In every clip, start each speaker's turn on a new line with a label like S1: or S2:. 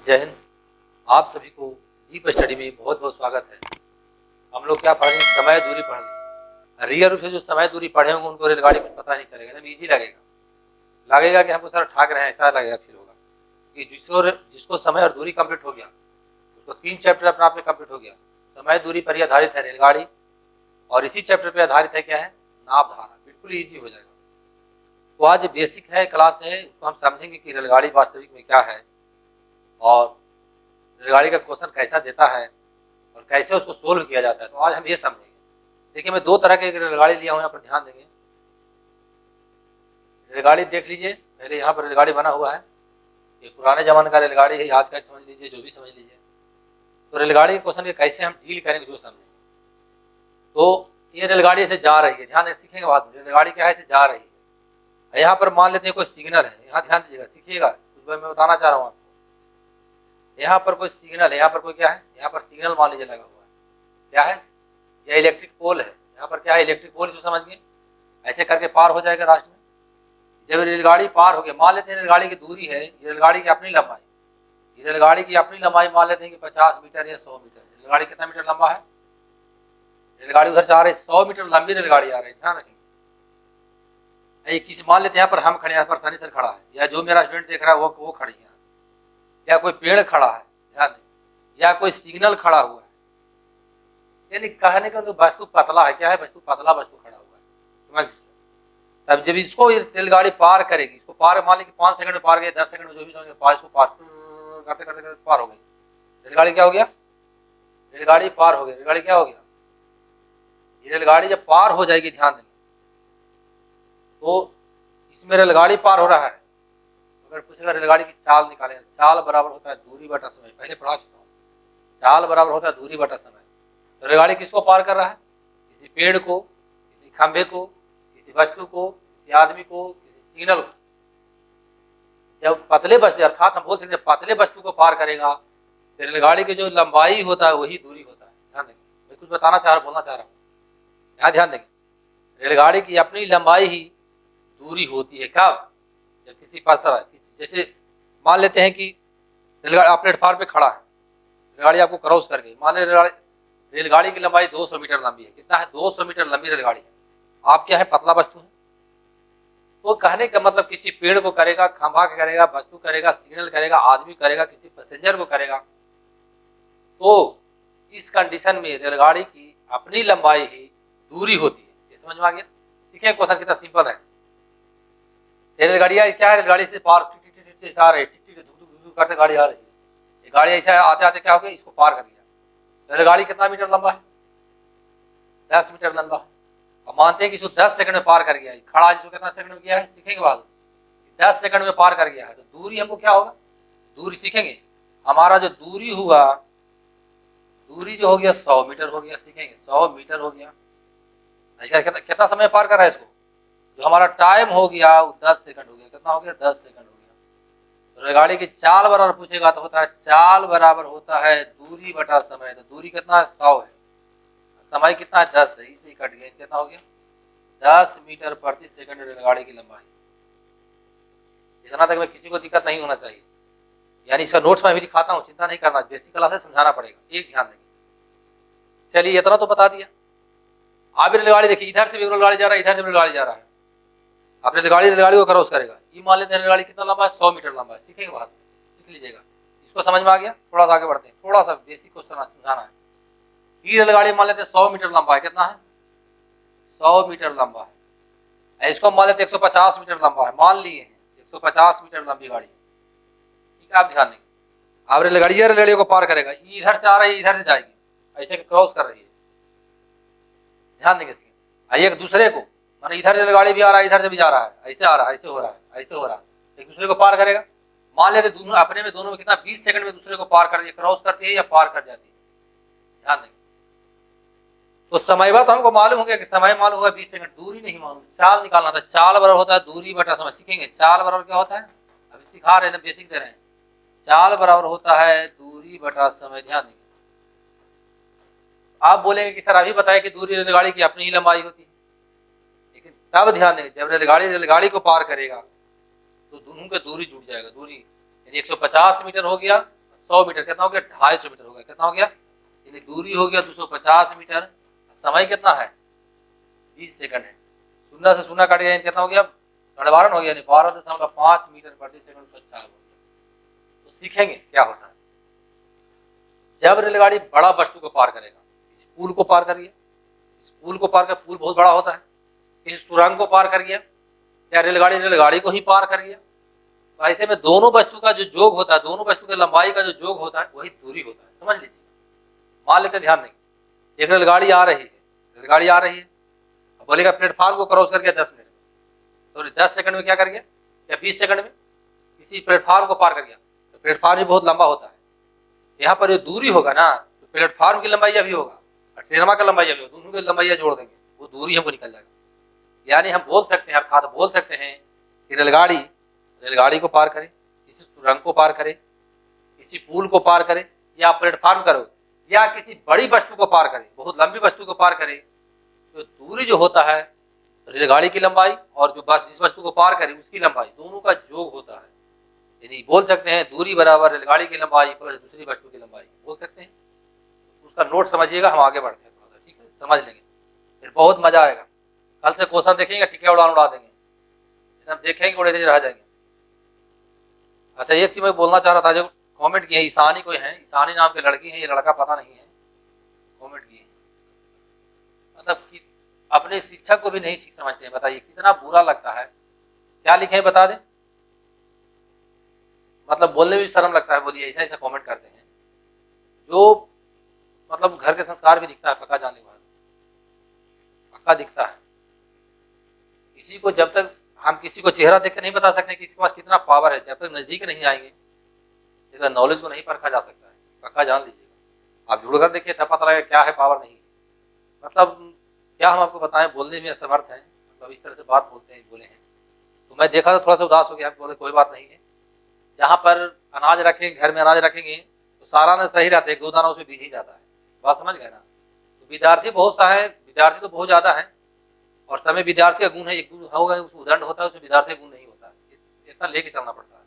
S1: जय हिंद। आप सभी को डीप स्टडी में बहुत बहुत स्वागत है। हम लोग क्या पढ़ रहे हैं? समय दूरी पढ़ रहे हैं। रियल रूप से जो समय दूरी पढ़े होंगे उनको रेलगाड़ी कुछ पता नहीं चलेगा, एकदम ईजी लगेगा कि हमको सर ठग रहे हैं, ऐसा लगेगा, फील होगा कि जिसको समय और दूरी कंप्लीट हो गया उसको 3 चैप्टर अपने आप में कंप्लीट हो गया। समय दूरी पर ही आधारित है रेलगाड़ी, और इसी चैप्टर पर आधारित है क्या है? नाव धारा। बिल्कुल ईजी हो जाएगा। तो आज बेसिक है, क्लास है, उसको हम समझेंगे कि रेलगाड़ी वास्तविक में क्या है और रेलगाड़ी का क्वेश्चन कैसा देता है और कैसे उसको सोल्व किया जाता है। तो आज हम ये समझेंगे। देखिए, मैं 2 तरह के रेलगाड़ी लिया हूँ, यहाँ पर ध्यान देंगे। रेलगाड़ी देख लीजिए, पहले यहाँ पर रेलगाड़ी बना हुआ है। ये पुराने जमाने का रेलगाड़ी है, आज का समझ लीजिए, जो भी समझ लीजिए। तो रेलगाड़ी के क्वेश्चन के कैसे हम डील करेंगे जो समझेंगे। तो ये रेलगाड़ी ऐसे जा रही है, ध्यान सीखेंगे बात में। रेलगाड़ी क्या है? ऐसे जा रही है। यहाँ पर मान लेते हैं कोई सिग्नल है, यहाँ ध्यान दीजिएगा, सीखिएगा कुछ मैं बताना चाह रहा हूँ आपको। यहाँ पर कोई सिग्नल है, यहाँ पर कोई क्या है? यहाँ पर सिग्नल मान लीजिए लगा हुआ है। क्या है? यह इलेक्ट्रिक पोल है। यहाँ पर क्या है? Electric pole. इसको समझ गए? ऐसे करके पार हो जाएगा रास्ते में। जब रेलगाड़ी पार हो गया, मान लेते हैं रेलगाड़ी की दूरी है, ये रेलगाड़ी की अपनी लंबाई, ये रेलगाड़ी की अपनी लंबाई मान लेते हैं कि 50 मीटर या 100 मीटर। रेलगाड़ी कितना मीटर लंबा है? रेलगाड़ी उधर से आ रही है, 100 मीटर लंबी रेलगाड़ी आ रही है, ध्यान रखेंगे। किसी मान लेते हैं यहाँ पर हम खड़े, यहाँ पर सनी सर खड़ा है, या जो मेरा स्टूडेंट देख रहा है वो खड़ी है, या कोई पेड़ खड़ा है, ध्यान दें, या कोई सिग्नल खड़ा हुआ है। यानी कहने का तो वस्तु पतला है। क्या है? वस्तु पतला, वस्तु खड़ा हुआ है, समझ लीजिए। तब जब इसको रेलगाड़ी पार करेगी, इसको पार मान ली कि 5 सेकंड में पार गए, 10 सेकंड में, जो भी समझ पार, इसको पार करते करते करते पार हो गई रेलगाड़ी। क्या हो गया? रेलगाड़ी पार हो गई। रेलगाड़ी क्या हो गया? ये रेलगाड़ी जब पार हो जाएगी, ध्यान देंगे, तो इसमें रेलगाड़ी पार हो रहा है। अगर पूछेगा रेलगाड़ी की चाल निकालें, चाल बराबर होता है दूरी बटा समय। पहले पढ़ा चुका हूँ, चाल बराबर होता है दूरी बटा समय। तो रेलगाड़ी किसको पार कर रहा है? किसी पेड़ को, किसी खंभे को, किसी वस्तु को, किसी आदमी को, किसी सिग्नल को। जब पतले वस्तु, अर्थात हम बोल सकते हैं पतले वस्तु को पार करेगा, तो रेलगाड़ी की जो लंबाई होता है वही दूरी होता है। ध्यान देंगे, मैं कुछ बताना चाह रहा, बोलना चाह रहा हूँ, यहाँ ध्यान देंगे। रेलगाड़ी की अपनी लंबाई ही दूरी होती है। कब? जब किसी पत्थर है, जैसे मान लेते हैं कि रेलगाड़ी आप प्लेटफॉर्म पे खड़ा है, रेलगाड़ी आपको क्रॉस कर गई। मान लीजिए रेलगाड़ी की लंबाई 200 मीटर लंबी है। कितना है? 200 मीटर लंबी रेलगाड़ी है। आप क्या है? पतला वस्तु है। तो कहने का मतलब किसी पेड़ को करेगा, खंभा करेगा, वस्तु करेगा, सिग्नल करेगा, आदमी करेगा, किसी पैसेंजर को करेगा। तो इस कंडीशन में रेलगाड़ी की अपनी लंबाई ही दूरी होती है। ये समझ में आ गया? ठीक है, क्वेश्चन कितना सिंपल है। रेलगाड़ियाँ क्या है? रेलगाड़ी से पार आ रही है, करते गाड़ी आ रही है। ये गाड़ी ऐसा आते आते क्या हो गया? इसको पार कर लिया। रेलगाड़ी कितना मीटर लंबा है? 10 मीटर लंबा है। अब मानते हैं कि इसको 10 सेकंड में पार कर गया है। खड़ा जिसको कितना सेकंड में किया है? सीखेंगे बाद, 10 सेकंड में पार कर गया है। तो दूरी हमको क्या होगा? दूरी सीखेंगे। हमारा जो दूरी हुआ, दूरी जो हो गया 100 मीटर हो गया। सीखेंगे 100 मीटर हो गया। कितना समय पार कर रहा है इसको? जो हमारा टाइम हो गया वो 10 सेकंड हो गया। कितना हो गया? 10 सेकंड हो गया। तो रेलगाड़ी की चाल बराबर पूछेगा तो होता है, चाल बराबर होता है दूरी बटा समय। तो दूरी कितना है? 100 है। समय कितना है? 10 है। इसे कट गया, कितना हो गया? 10 मीटर प्रति सेकंड रेलगाड़ी की लंबाई। इतना तक में किसी को दिक्कत नहीं होना चाहिए। यानी इसका नोट्स मैं भी दिखाता हूँ, चिंता नहीं करना, बेसिक क्लास से समझाना पड़ेगा। एक ध्यान देंगे। चलिए, इतना तो बता दिया। आप रेलगाड़ी देखिए, इधर से भी रेलगाड़ी जा रहा है, इधर से भी रेलगाड़ी जा रहा है। आप रेलगाड़ी को क्रॉस करेगा। ये मान लेते हैं रेलगाड़ी कितना लंबा है? 100 मीटर लंबा है। सीखेंगे बात, सीख लीजिएगा। इसको समझ में आ गया? थोड़ा सा आगे बढ़ते हैं, थोड़ा सा बेसिक क्वेश्चन समझाना है। ये रेलगाड़ी मान लेते हैं 100 मीटर लंबा है। कितना है? 100 मीटर लंबा है। इसको मान लेते हैं 150 मीटर लंबा है। मान लिए हैं 150 मीटर लंबी गाड़ी। ठीक है, आप ध्यान देंगे। अब रेलगाड़ी को पार करेगा, इधर से आ रही है, इधर से जाएगी, ऐसे क्रॉस कर रही है। ध्यान देंगे इसके। एक दूसरे को, माना इधर से रेलगाड़ी भी आ रहा है, इधर से भी जा रहा है, ऐसे आ रहा है, ऐसे हो रहा है, ऐसे हो रहा है, एक दूसरे को पार करेगा। मान लेते दोनों अपने में, दोनों में कितना 20 सेकंड में दूसरे को पार कर, क्रॉस करती है या पार कर जाती है। ध्यान देंगे। तो समय तो हमको मालूम हो गया कि समय मालूम हुआ 20 सेकंड, दूरी नहीं मालूम, चाल निकालना था। चाल बराबर होता है दूरी बटा समय। सीखेंगे चाल बराबर क्या होता है, अभी सिखा रहे हैं, बेसिक दे रहे हैं। चाल बराबर होता है दूरी बटा समय। ध्यान देंगे। आप बोलेंगे कि सर अभी बताया कि दूरी रेलगाड़ी की अपनी ही लंबाई होती है, लेकिन तब ध्यान देंगे जब रेलगाड़ी को पार करेगा तो दोनों की दूरी जुड़ जाएगा। दूरी यानी 150 मीटर हो गया, 100 मीटर कितना हो गया, 250 मीटर हो गया, कितना हो गया, यानी दूरी हो गया 250 मीटर। समय कितना है, 20 सेकंड है। शून्य से शून्य काट गया, कितना हो गया, 12 हो गया, यानी 12.5 मीटर प्रति सेकंड उसका चाल हो गया। तो सीखेंगे क्या होता है जब रेलगाड़ी बड़ा वस्तु को पार करेगा। इस पुल को पार करिए, इस पुल को पार कर, पुल बहुत बड़ा होता है, इस सुरंग को पार कर गया, या रेलगाड़ी को ही पार कर गया। तो ऐसे में दोनों वस्तु का जो जोग होता है, दोनों वस्तु की लंबाई का जो जोग होता है वही दूरी होता है, समझ लीजिए। मान लेते ध्यान देंगे, एक रेलगाड़ी आ रही है, रेलगाड़ी आ रही है, अब बोलेगा प्लेटफॉर्म को क्रॉस कर गया 10 मिनट में, तो 10 सेकंड में क्या कर गया, या 20 सेकंड में किसी प्लेटफॉर्म को पार कर गया। तो प्लेटफॉर्म भी बहुत लंबा होता है, यहाँ पर जो दूरी होगा ना, तो प्लेटफॉर्म की लंबाई भी होगा और ट्रेनमा का लंबाई भी होगा, दोनों की लंबाई जोड़ देंगे, वो दूरी हमको निकल जाएगा। यानी हम बोल सकते हैं, अर्थात बोल सकते हैं कि रेलगाड़ी को पार करे, किसी सुरंग को पार करे, किसी पुल को पार करे, या प्लेटफॉर्म करो, या किसी बड़ी वस्तु को पार करे, बहुत लंबी वस्तु को पार करे, तो दूरी जो होता है रेलगाड़ी की लंबाई और जो बस जिस वस्तु को पार करे उसकी लंबाई, दोनों का योग होता है। यानी बोल सकते हैं दूरी बराबर रेलगाड़ी की लंबाई प्लस दूसरी वस्तु की लंबाई, बोल सकते हैं। उसका नोट समझिएगा, हम आगे बढ़ते हैं थोड़ा सा, ठीक है, समझ लेंगे, फिर बहुत मजा आएगा। कल से क्वेश्चन देखेंगे, टिक्के उड़ा देंगे, हम देखेंगे उड़े रह जाएंगे। अच्छा, एक चीज मैं बोलना चाह रहा था, जो कमेंट किए ईशानी कोई है, ईशानी नाम की लड़की है, ये लड़का पता नहीं है, कमेंट किए, मतलब कि अपने शिक्षक को भी नहीं ठीक समझते हैं। बताइए कितना बुरा लगता है। क्या लिखे हैं बता दें, मतलब बोलने में भी शर्म लगता है। बोलिए, ऐसा ऐसा कमेंट करते हैं जो मतलब घर के संस्कार भी दिखता है, पक्का जाने के बाद पक्का दिखता है। किसी को जब तक हम किसी को चेहरा देख कर नहीं बता सकते किसी के पास कितना पावर है, जब तक नजदीक नहीं आएंगे इसका नॉलेज को नहीं परखा जा सकता है, पक्का जान लीजिएगा। आप जुड़ कर देखिए तब पता लगेगा क्या है पावर नहीं। मतलब क्या हम आपको बताएं, बोलने में असमर्थ हैं, मतलब इस तरह से बात बोले हैं। तो मैं देखा तो थोड़ा सा उदास हो गया, बोले कोई बात नहीं है, जहाँ पर अनाज रखेंगे, घर में अनाज रखेंगे तो सारा अनाज सही रहता है, 1-2 दाना उसमें बीज ही जाता है, बात समझ गए ना। तो विद्यार्थी बहुत सा है, विद्यार्थी तो बहुत ज्यादा है, और समय विद्यार्थी का गुण है, एक गुण होगा उसमें उदंड होता है, उसमें विद्यार्थी का गुण नहीं होता है, इतना लेके चलना पड़ता है।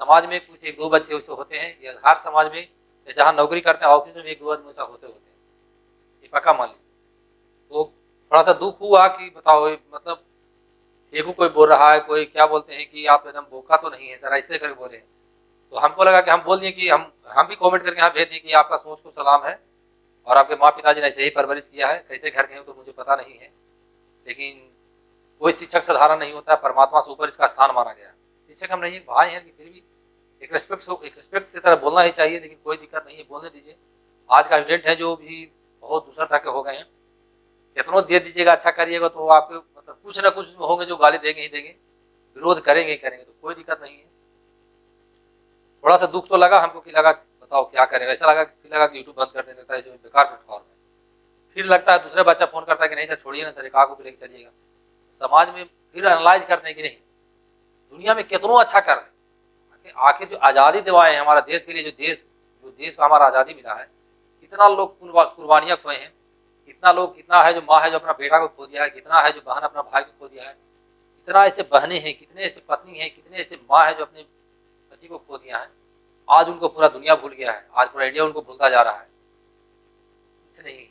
S1: समाज में कुछ 1-2 बच्चे वैसे होते हैं, या हर समाज में, या जहाँ नौकरी करते हैं ऑफिस में 1-2 आदमी ऐसा होते हैं, ये पक्का मान लीजिए। तो थोड़ा सा दुख हुआ कि बताओ, मतलब देखो कोई बोल रहा है, कोई क्या बोलते हैं कि आप एकदम बोका तो नहीं है सर, ऐसे करके बोले। तो हमको लगा कि हम बोल दिए कि हम भी कमेंट करके यहाँ भेज दिए कि आपका सोच को सलाम है, और आपके माँ पिताजी ने ऐसे ही परवरिश किया है, कैसे घर के हैं तो मुझे पता नहीं है, लेकिन कोई शिक्षक साधारण नहीं होता है, परमात्मा से ऊपर इसका स्थान माना गया। शिक्षक हम नहीं, भाई हैं, फिर भी एक रिस्पेक्ट की तरह बोलना ही चाहिए, लेकिन कोई दिक्कत नहीं है, बोलने दीजिए। आज का स्टूडेंट है जो भी बहुत दूसरा तरह के हो गए हैं, कितनों दे दीजिएगा, अच्छा करिएगा तो आपके मतलब कुछ ना कुछ होंगे जो गाली देंगे ही देंगे, विरोध करेंगे ही करेंगे, तो कोई दिक्कत नहीं है। थोड़ा सा दुख तो लगा हमको कि लगा बताओ क्या करेगा, ऐसा लगा कि यूट्यूब बंद कर देने लगता है, ऐसे बेकार प्लेटफॉर्म है। फिर लगता है दूसरा बच्चा फोन करता है कि नहीं सर छोड़िए ना सर, एक को भी लेके चलिएगा। समाज में फिर एनालाइज करते हैं कि नहीं दुनिया में कितनों अच्छा कर रहे, आखिर जो आज़ादी दिवाए हैं हमारा देश के लिए, जो देश को हमारा आज़ादी मिला है, कितना लोग कुर्बानियाँ खोए हैं, कितना है जो माँ है जो अपना बेटा को खो दिया है, कितना है जो बहन अपना भाई को खो दिया है, कितना ऐसे बहनें हैं, कितने ऐसे पत्नी हैं, कितने ऐसे माँ है जो अपने पति को खो दिया है। आज उनको पूरा दुनिया भूल गया है, आज पूरा इंडिया उनको भूलता जा रहा है। कुछ नहीं है,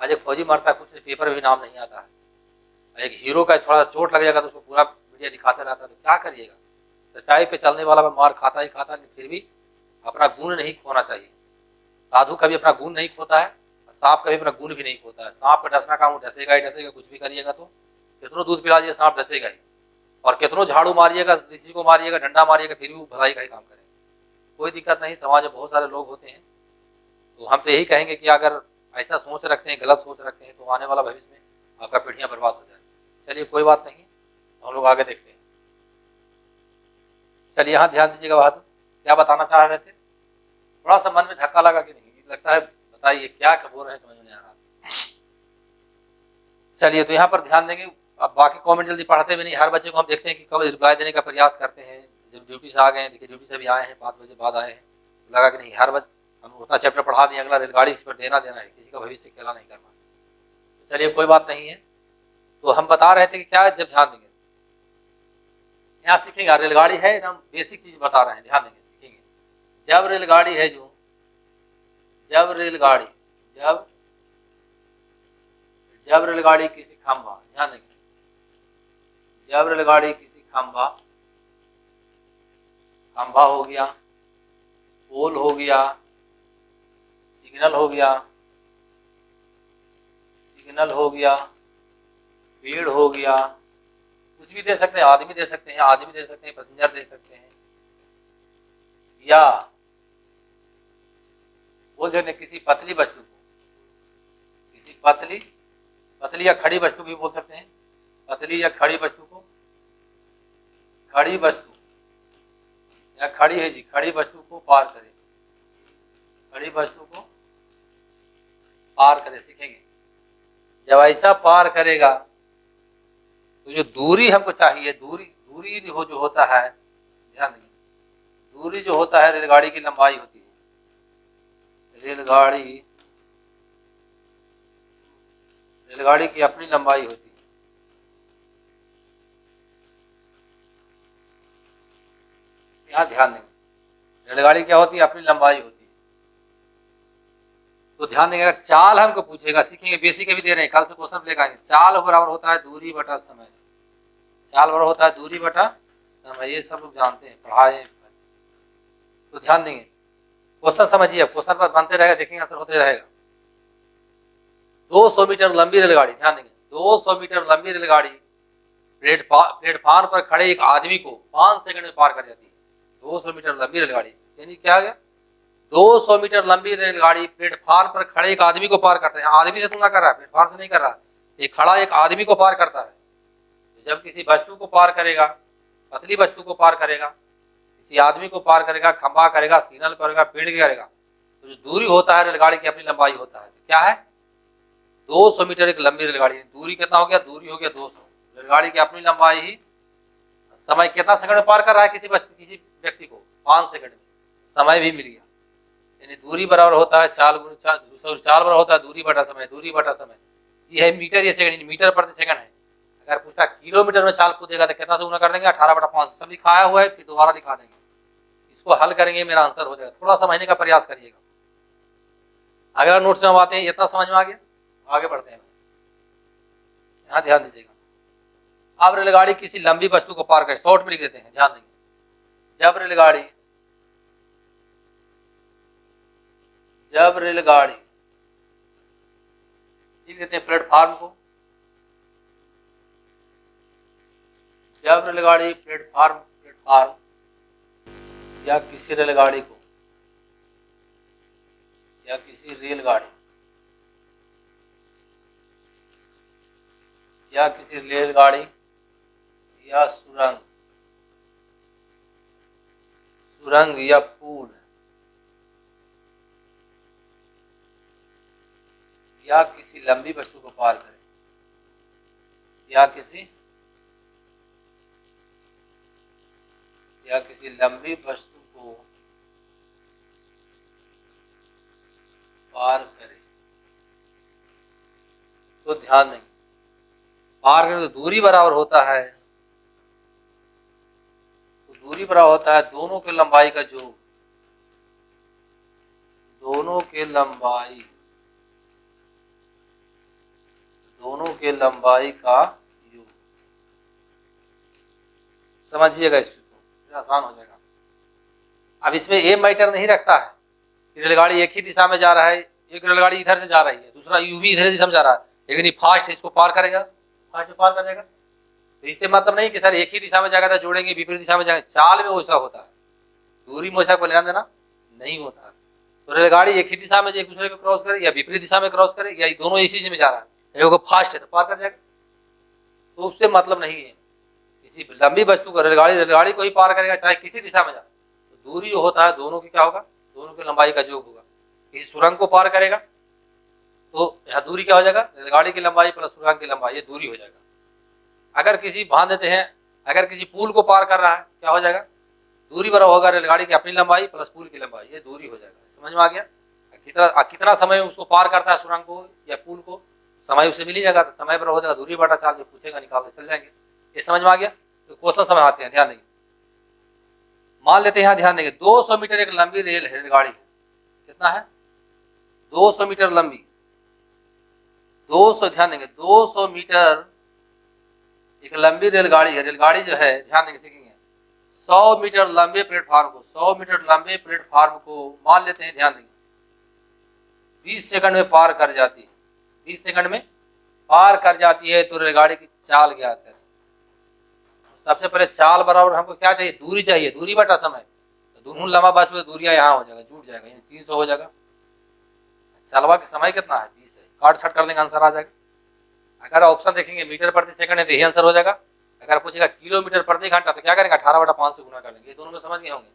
S1: आज एक फौजी मरता है, कुछ पेपर में भी नाम नहीं आता है। एक हीरो का थोड़ा चोट लग जाएगा तो उसको पूरा मीडिया दिखाता रहता है, तो क्या करिएगा। सच्चाई पे चलने वाला मार खाता ही खाता, लेकिन फिर भी अपना गुण नहीं खोना चाहिए। साधु कभी अपना गुण नहीं खोता है, सांप कभी अपना गुण भी नहीं खोता है। सांप का डसना काम डसेगा ही डसेगा, कुछ भी करिएगा तो कितनों दूध पिला दिए सांप डसेगा ही, और कितनों झाड़ू मारिएगा, किसी को मारिएगा, डंडा मारिएगा, फिर भी वो भलाई का ही काम करेगा, कोई दिक्कत नहीं। समाज में बहुत सारे लोग होते हैं, तो हम तो यही कहेंगे कि अगर ऐसा सोच रखते हैं, गलत सोच रखते हैं, तो आने वाला भविष्य में आपका पीढ़ियां बर्बाद हो जाए। चलिए कोई बात नहीं, हम लोग आगे देखते हैं। चलिए यहाँ ध्यान दीजिएगा, बात क्या बताना चाह रहे थे, थोड़ा सा मन में धक्का लगा कि नहीं लगता है, बताइए क्या बोल रहे हैं, समझ में नहीं आ रहा। चलिए तो यहाँ पर ध्यान देंगे। अब बाकी कमेंट जल्दी पढ़ते भी नहीं, हर बच्चे को हम देखते हैं कि कब रिप्लाई देने का प्रयास करते हैं। जब ड्यूटी से आ गए हैं, देखिए ड्यूटी से भी आए हैं, 5 बजे बाद आए हैं, लगा कि नहीं हर बच्चे हम उतना चैप्टर पढ़ा दिए, अगला रेलगाड़ी इस पर देना है, किसी का भविष्य खेला नहीं करना। चलिए कोई बात नहीं है। तो हम बता रहे थे कि क्या, जब ध्यान देंगे यहाँ सीखेंगे, रेलगाड़ी है एकदम बेसिक चीज बता रहे हैं, ध्यान देंगे सीखेंगे। जब रेलगाड़ी है जो, जब रेलगाड़ी जब जब रेलगाड़ी किसी खंभा, ध्यान देंगे, जब रेलगाड़ी किसी खंभा हो गया, पोल हो गया, सिग्नल हो गया, पेड़ हो गया, कुछ भी दे सकते हैं, आदमी दे सकते हैं, पैसेंजर दे सकते हैं, या बोल सकते हैं किसी पतली वस्तु को, किसी पतली या खड़ी वस्तु भी बोल सकते हैं, पतली या खड़ी वस्तु को, खड़ी वस्तु या खड़ी है जी, खड़ी वस्तु को पार करे, खड़ी वस्तु को पार करे, सीखेंगे। जब ऐसा पार करेगा तो जो दूरी हमको चाहिए, दूरी जो होता है, ध्यान देंगे, दूरी जो होता है रेलगाड़ी की लंबाई होती है, रेलगाड़ी की अपनी लंबाई होती है। यहाँ ध्यान देंगे, रेलगाड़ी क्या होती है, अपनी लंबाई होती है। तो ध्यान देंगे, अगर चाल हमको पूछेगा, सीखेंगे, बेसिक भी दे रहे हैं, कल से क्वेश्चन लेकर आएंगे। चाल बराबर होता है दूरी बटा समय, चाल बराबर होता है दूरी बटा समय, ये सब लोग जानते हैं, पढ़ाए हैं। तो ध्यान देंगे, क्वेश्चन समझिए, अब क्वेश्चन पर बनते रहेगा, देखेंगे आंसर होते रहेगा। 200 मीटर लंबी रेलगाड़ी, ध्यान देंगे, 200 मीटर लंबी रेलगाड़ी प्लेटफार्म पर खड़े एक आदमी को 5 सेकंड में पार कर जाती है। 200 मीटर लंबी रेलगाड़ी यानी क्या आ गया, 200 मीटर लंबी रेलगाड़ी प्लेटफार्म पर खड़े एक आदमी को पार करता है। आदमी से तुलना कर रहा है, प्लेटफार्म से नहीं कर रहा, एक खड़ा एक आदमी को पार करता है। जब किसी वस्तु को पार करेगा, पतली वस्तु को पार करेगा, किसी आदमी को पार करेगा, खंभा करेगा, सिग्नल करेगा, पेड़ करेगा, तो जो दूरी होता है रेलगाड़ी की अपनी लंबाई होता है। क्या है, 200 मीटर एक लंबी रेलगाड़ी, दूरी कितना हो गया, दूरी हो गया 200, रेलगाड़ी की अपनी लंबाई ही। समय कितना सेकंड में पार कर रहा है किसी व्यक्ति को, 5 सेकंड में, समय भी मिल गया। यानी दूरी बराबर होता है चाल बराबर होता है दूरी बटा समय, दूरी बटा समय। ये है मीटर, ये सेकंड, मीटर प्रति सेकंड है। अगर पूछता किलोमीटर में चाल कूदेगा तो कितना से गुना कर देंगे, 18/5 सब लिखाया हुआ है, फिर दोबारा लिखा देंगे। इसको हल करेंगे, मेरा आंसर हो जाएगा। थोड़ा समझने का प्रयास करिएगा। अगला नोट से हम आते हैं, इतना समझ में आ गया, आगे बढ़ते हैं। यहाँ ध्यान दीजिएगा, अब रेलगाड़ी किसी लंबी वस्तु को पार कर, शॉर्ट में लिख देते हैं, ध्यान देंगे। जब रेलगाड़ी लिख देते हैं प्लेटफार्म को, जब रेलगाड़ी प्लेटफार्म या किसी रेलगाड़ी को या किसी रेलगाड़ी या किसी रेलगाड़ी या सुरंग या पुल या किसी लंबी वस्तु को पार करे, या किसी लंबी वस्तु को पार करे, तो ध्यान देंगे, पार करने तो दूरी बराबर होता है, तो दूरी बराबर होता है दोनों के लंबाई का योग, दोनों के लंबाई का योग। समझिएगा, इसको आसान हो जाएगा। अब इसमें ये मैटर नहीं रखता है, रेलगाड़ी एक ही दिशा में जा रहा है, एक रेलगाड़ी इधर से जा रही है, दूसरा यूवी इधर दिशा में जा रहा है, लेकिन ये फास्ट है, इसको पार करेगा, फास्ट पार कर जाएगा। तो इससे मतलब नहीं कि सर एक ही दिशा में जाएगा तो जोड़ेंगे, विपरीत दिशा में जाएंगे। चाल में वैसा होता है, दूरी में वैसा को लेना देना नहीं होता है। तो रेलगाड़ी एक ही दिशा में एक दूसरे को क्रॉस करे, या विपरीत दिशा में क्रॉस करे, या दोनों इसी में जा रहा है, एगो फास्ट है तो पार कर जाएगा, तो उससे मतलब नहीं है। किसी लंबी वस्तु को रेलगाड़ी को ही पार करेगा, चाहे किसी दिशा में जाए, तो दूरी जो होता है दोनों की क्या होगा, दोनों की लंबाई का योग होगा। किसी सुरंग को पार करेगा तो यह दूरी क्या हो जाएगा, रेलगाड़ी की लंबाई प्लस सुरंग की लंबाई, ये दूरी हो जाएगा। अगर किसी मान देते हैं, अगर किसी पुल को पार कर रहा है, क्या हो जाएगा, दूरी बराबर होगा रेलगाड़ी की अपनी लंबाई प्लस पुल की लंबाई, ये दूरी हो जाएगा। समझ में आ गया, कितना समय उसको पार करता है सुरंग को या पुल को, समय उसे मिल ही जाएगा, तो समय बराबर हो जाएगा दूरी बटा चाल, जो पूछेगा निकाल के चल जाएंगे। ये समझ में आ गया। तो क्वेश्चन समझ आते हैं, ध्यान देंगे। मान लेते हैं, यहाँ ध्यान देंगे 200 मीटर एक लंबी रेलगाड़ी है। कितना है? 200 मीटर लंबी। 200, ध्यान देंगे 200 मीटर एक लंबी रेलगाड़ी है। रेलगाड़ी जो है, ध्यान देंगे, सीखेंगे 100 मीटर लंबे प्लेटफार्म को, 100 मीटर लंबे प्लेटफार्म को मान लेते हैं, ध्यान देंगे 20 सेकंड में पार कर जाती है। 20 सेकंड में पार कर जाती है। तो रेलगाड़ी की चाल ज्ञात करें। सबसे पहले चाल बराबर हमको क्या चाहिए? दूरी चाहिए। दूरी बटा समय। तो दोनों लंबा बस में दूरियां यहाँ हो जाएगा, जुट जाएगा, यानी 300 हो जाएगा। चलवा के समय कितना है? 20 है। काट छट कर लेंगे, आंसर आ जाएगा। अगर ऑप्शन देखेंगे मीटर प्रति सेकंड है तो यही आंसर हो जाएगा। अगर पूछेगा किलोमीटर प्रति घंटा तो क्या करेंगे? 18/5 से गुना कर लेंगे। ये दोनों में समझ गए होंगे।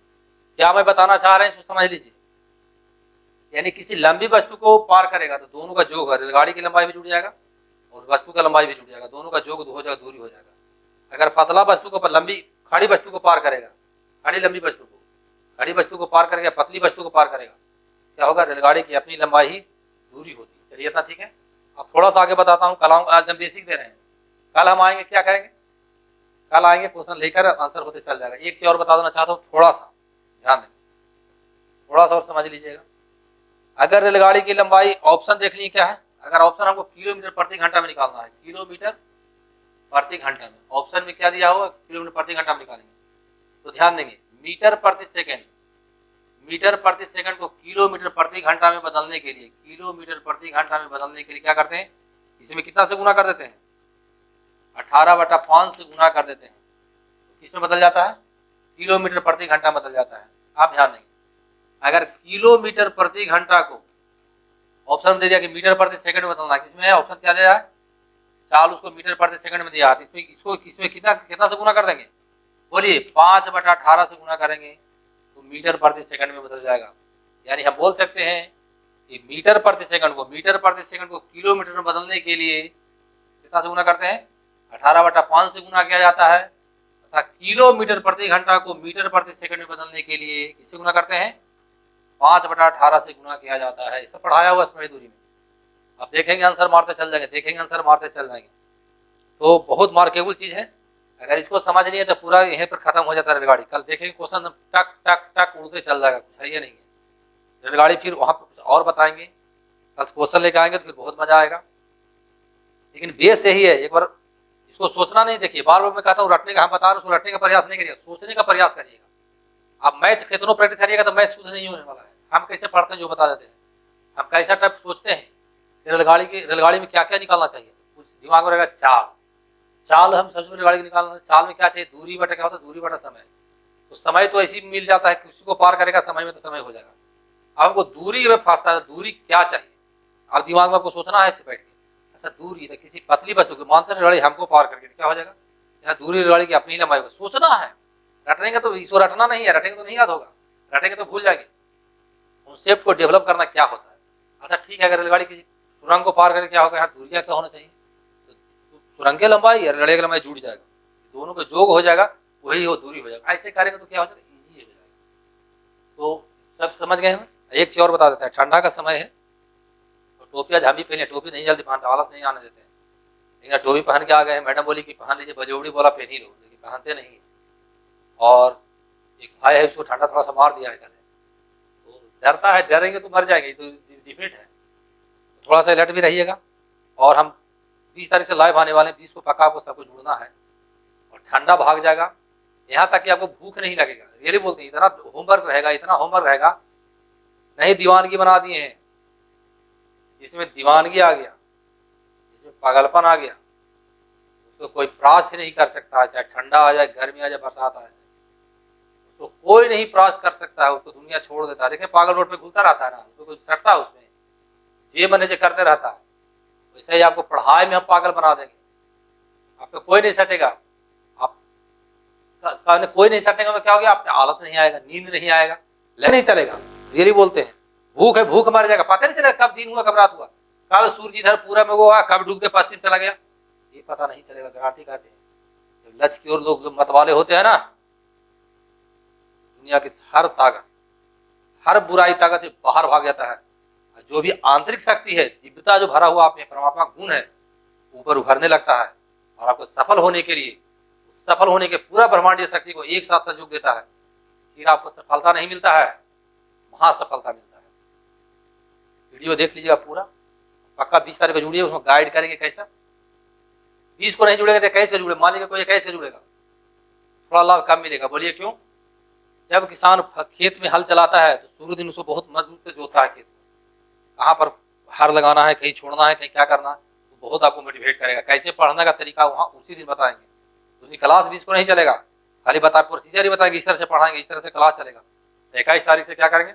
S1: क्या मैं बताना चाह रहे हैं इसको समझ लीजिए। यानी किसी लंबी वस्तु को पार करेगा तो दोनों का योग है, रेलगाड़ी की लंबाई भी जुड़ जाएगा और वस्तु का लंबाई भी जुड़ जाएगा, दोनों का योग हो जाएगा, दूरी हो जाएगा। अगर पतला वस्तु को, लंबी खड़ी वस्तु को पार करेगा, खड़ी लंबी वस्तु को, खड़ी वस्तु को पार करेगा, पतली वस्तु को पार करेगा, क्या होगा? रेलगाड़ी की अपनी लंबाई ही दूरी होती है। चलिए इतना ठीक है। अब थोड़ा सा आगे बताता हूँ। कल आज हम बेसिक दे रहे हैं, कल हम आएंगे, क्या करेंगे? कल आएंगे क्वेश्चन लेकर, आंसर होते चल जाएगा। एक चीज और बता देना चाहता हूँ, थोड़ा सा ध्यान दें, थोड़ा सा और समझ लीजिएगा। अगर रेलगाड़ी की लंबाई, ऑप्शन देख लीजिए क्या है। अगर ऑप्शन हमको किलोमीटर प्रति घंटा में निकालना है, किलोमीटर प्रति घंटा में, ऑप्शन में क्या दिया हुआ? किलोमीटर प्रति घंटा में निकालेंगे। तो ध्यान देंगे मीटर प्रति सेकंड, मीटर प्रति सेकंड को किलोमीटर प्रति घंटा में बदलने के लिए, किलोमीटर प्रति घंटा में बदलने के लिए क्या करते हैं? इसमें कितना से गुना कर देते हैं? 18/5 से गुना कर देते हैं। किसमें बदल जाता है? किलोमीटर प्रति घंटा बदल जाता है। आप ध्यान देंगे, अगर किलोमीटर प्रति घंटा को ऑप्शन में दे दिया कि मीटर प्रति सेकंड में बदलना है, किसमें है? ऑप्शन क्या दिया है? चाल उसको मीटर प्रति सेकंड में दिया है। इसमें इसको इसमें कितना से गुना कर देंगे? बोलिए 5/18 से गुना करेंगे तो मीटर प्रति सेकंड में बदल जाएगा। यानी हम बोल सकते हैं कि मीटर प्रति सेकंड को किलोमीटर में बदलने के लिए कितना से गुना करते हैं? 18/5 से गुना किया जाता है। तथा किलोमीटर प्रति घंटा को मीटर प्रति सेकंड में बदलने के लिए किससे गुना करते हैं? 5/18 से गुना किया जाता है। सब पढ़ाया हुआ समय दूरी में। अब देखेंगे, आंसर मारते चल जाएंगे, देखेंगे आंसर मारते चल जाएंगे। तो बहुत मार्केबल चीज है। अगर इसको समझ नहीं है तो पूरा यहीं पर खत्म हो जाता है रेलगाड़ी। कल देखेंगे क्वेश्चन टक टक टक उड़ते चल जाएगा, कुछ है नहीं है रेलगाड़ी। फिर वहां पर कुछ और बताएंगे, कल क्वेश्चन लेकर आएंगे तो फिर बहुत मजा आएगा। लेकिन बेस यही है, एक बार इसको सोचना नहीं। देखिए बार बार मैं कहता हूँ रटने का, हम बता रहे हैं उसको रटने का प्रयास नहीं करिएगा, सोचने का प्रयास करिएगा। अब मैथ कितनों प्रैक्टिस करिएगा तो मैथ शुद्ध नहीं होने वाला है। हम कैसे पढ़ते हैं जो बता देते हैं, हम कैसा टाइप सोचते हैं। रेलगाड़ी में क्या क्या निकालना चाहिए, कुछ दिमाग में रहेगा। चाल हम सबसे पहले गाड़ी की निकालना। चाल में क्या चाहिए? दूरी बटा क्या होता है? दूरी बटा समय। तो समय तो ऐसी मिल जाता है, किसी को पार करेगा समय में तो समय हो जाएगा। अब हमको दूरी में फंसता है, दूरी क्या चाहिए? अब दिमाग में आपको सोचना है बैठ के। अच्छा दूरी तो किसी पतली वस्तु को, मानते रेलगाड़ी हमको पार करके क्या हो जाएगा? यहाँ दूरी रेलगाड़ी की अपनी लंबाई को सोचना है। रटनेंगे तो इसको रटना नहीं है, रटेंगे तो नहीं याद होगा, रटेंगे तो भूल जाएंगे। कॉन्सेप्ट को डेवलप करना क्या होता है। अच्छा ठीक है, अगर रेलगाड़ी किसी सुरंग को पार करके क्या होगा? यहाँ दूरियां क्या होना चाहिए? सुरंग की लंबाई या रेलगाड़ी की लंबाई जुड़ जाएगा, दोनों का जोग हो जाएगा, वही हो दूरी हो जाएगा। ऐसे करेंगे तो क्या हो जाएगा? इजी हो जाएगा। तो सब समझ गए हैं। एक चीज और बता देता है, ठंडा का समय है तो टोपी आज हम भी पहने, टोपी नहीं जल्दी पहनते, आलस नहीं आने देते हैं। लेकिन टोपी पहन के आ गए, मैडम बोली कि पहन लीजिए, बजौड़ी बोला पहन ही लो, लेकिन पहनते नहीं। और एक भाई है उसको ठंडा थोड़ा सा मार दिया है कल, तो डरता है, डरेंगे तो मर जाएंगे, तो डिफिट है। थोड़ा सा अलर्ट भी रहिएगा। और हम 20 तारीख से लाइव आने वाले हैं, 20 को पक्का आपको सबको जुड़ना है और ठंडा भाग जाएगा। यहाँ तक कि आपको भूख नहीं लगेगा। रियली बोलते हैं, इतना होमवर्क रहेगा, इतना होमवर्क रहेगा। नहीं दीवानगी बना दिए हैं, जिसमें दीवानगी आ गया, जिसमें पागलपन आ गया, उसको कोई परास्त ही नहीं कर सकता है। चाहे ठंडा आ जाए, गर्मी आ जाए, बरसात आ जाए, उसको कोई नहीं परास्त कर सकता है। उसको दुनिया छोड़ देता है। देखिए पागल रोड पे घूमता रहता है ना, उसको कोई सटता है उसमें, जे मने जे करते रहता है। वैसे ही आपको पढ़ाई में हम पागल बना देंगे, आप पे कोई नहीं सटेगा। आप कोई नहीं सटेगा तो क्या हो गया? आप आलस नहीं आएगा, नींद नहीं आएगा, नहीं चलेगा। रियली बोलते हैं, भूख है, भूख मर जाएगा, पता नहीं चलेगा कब दिन हुआ कब रात हुआ, कब सूरज इधर पूरा में हुआ, कब डूब के पश्चिम चला गया, ये पता नहीं चलेगा। घराटी कहते हैं, जब लक्ष्य की ओर लोग मतवाले होते हैं ना, दुनिया की हर ताकत, हर बुराई ताकत से बाहर भाग जाता है। जो भी आंतरिक शक्ति है, दिव्यता जो भरा हुआ आप में परमात्मा गुण है, ऊपर उभरने लगता है। और आपको सफल होने के लिए, सफल होने के पूरा ब्रह्मांडीय शक्ति को एक साथ संयोग देता है। लेकिन आपको सफलता नहीं मिलता है, वहाँ सफलता मिलता है। वीडियो देख लीजिएगा पूरा, पक्का 20 तारीख को जुड़िए, उसमें गाइड करेंगे कैसा। 20 को नहीं जुड़ेगा तो कैसे जुड़े, मान लीजिए कोई कैसे जुड़ेगा, थोड़ा लाभ कम मिलेगा। बोलिए क्यों? जब किसान खेत में हल चलाता है तो शुरू दिन उसको बहुत मजबूत से जोतता है खेत में, कहाँ पर हार लगाना है, कहीं छोड़ना है, कहीं क्या करना है, तो बहुत आपको मोटिवेट करेगा। कैसे पढ़ने का तरीका वहाँ उसी दिन बताएंगे, उसकी क्लास 20 को नहीं चलेगा, खाली बता प्रोसीजर ही बताएंगे, इस तरह से पढ़ाएंगे, इस तरह से क्लास चलेगा। 21 तारीख से क्या करेंगे,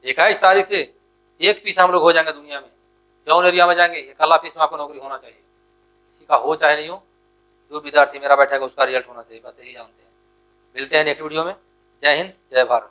S1: 21 तारीख से एक पीस हम लोग हो जाएंगे दुनिया में, जौन एरिया में जाएंगे 1 पीस में आपको नौकरी होना चाहिए, किसी का हो चाहे नहीं हो, जो विद्यार्थी मेरा बैठेगा उसका रिजल्ट होना चाहिए, बस यही जानते हैं। मिलते हैं नेक्स्ट वीडियो में। जय हिंद, जय भारत।